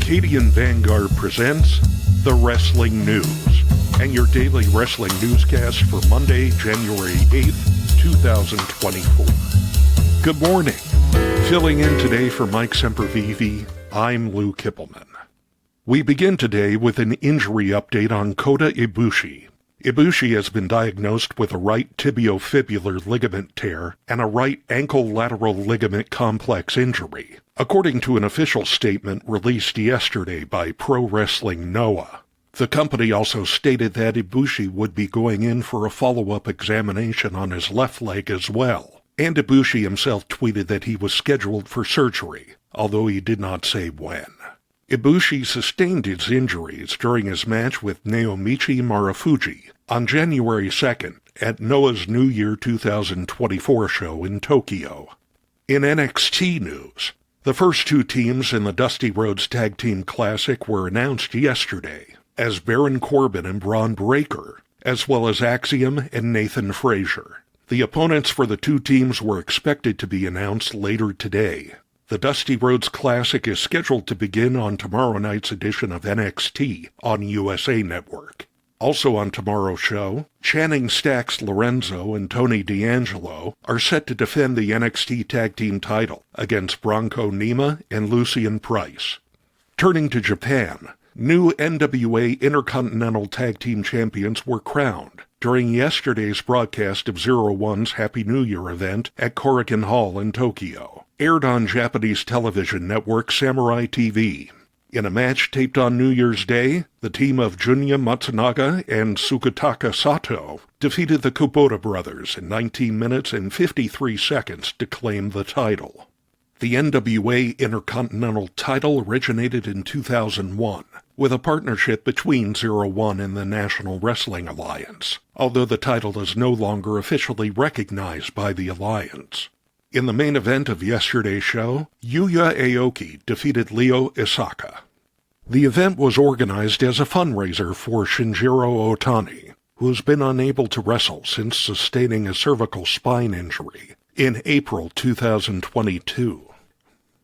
Arcadian Vanguard presents The Wrestling News, and your daily wrestling newscast for Monday, January 8th, 2024. Good morning. Filling in today for Mike Sempervive, I'm Lou Kipilman. We begin today with an injury update on Kota Ibushi. Ibushi has been diagnosed with a right tibiofibular ligament tear and a right ankle lateral ligament complex injury, according to an official statement released yesterday by Pro Wrestling Noah. The company also stated that Ibushi would be going in for a follow-up examination on his left leg as well, and Ibushi himself tweeted that he was scheduled for surgery, although he did not say when. Ibushi sustained his injuries during his match with Naomichi Marufuji on January 2nd at Noah's New Year 2024 show in Tokyo. In NXT news, the first two teams in the Dusty Rhodes Tag Team Classic were announced yesterday as Baron Corbin and Braun Breaker, as well as Axiom and Nathan Frazier. The opponents for the two teams were expected to be announced later today. The Dusty Rhodes Classic is scheduled to begin on tomorrow night's edition of NXT on USA Network. Also on tomorrow's show, Channing Stacks Lorenzo and Tony D'Angelo are set to defend the NXT Tag Team title against Bronco Nima and Lucian Price. Turning to Japan, new NWA Intercontinental Tag Team Champions were crowned during yesterday's broadcast of Zero One's Happy New Year event at Korakuen Hall in Tokyo, aired on Japanese television network Samurai TV. In a match taped on New Year's Day, the team of Junya Matsunaga and Sukataka Sato defeated the Kubota brothers in 19 minutes and 53 seconds to claim the title. The NWA Intercontinental title originated in 2001, with a partnership between Zero One and the National Wrestling Alliance, although the title is no longer officially recognized by the Alliance. In the main event of yesterday's show, Yuya Aoki defeated Ryo Isaka. The event was organized as a fundraiser for Shinjiro Otani, who has been unable to wrestle since sustaining a cervical spine injury in April 2022.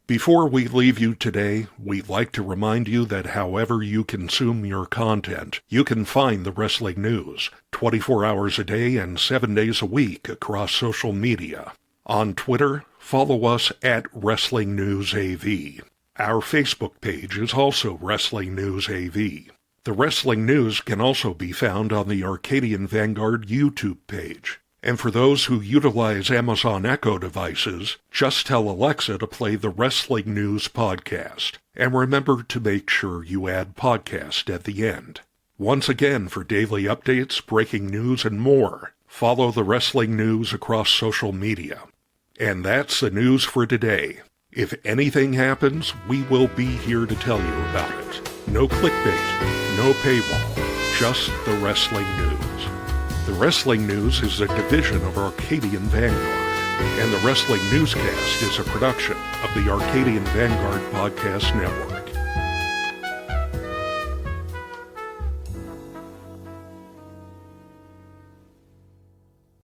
Before we leave you today, we'd like to remind you that however you consume your content, you can find the wrestling news 24 hours a day and 7 days a week across social media. On Twitter, follow us at Wrestling News AV. Our Facebook page is also Wrestling News AV. The Wrestling News can also be found on the Arcadian Vanguard YouTube page. And for those who utilize Amazon Echo devices, just tell Alexa to play the Wrestling News podcast. And remember to make sure you add podcast at the end. Once again, for daily updates, breaking news, and more, follow the Wrestling News across social media. And that's the news for today. If anything happens, we will be here to tell you about it. No clickbait, no paywall, just the wrestling news. The Wrestling News is a division of Arcadian Vanguard, and the Wrestling Newscast is a production of the Arcadian Vanguard Podcast Network.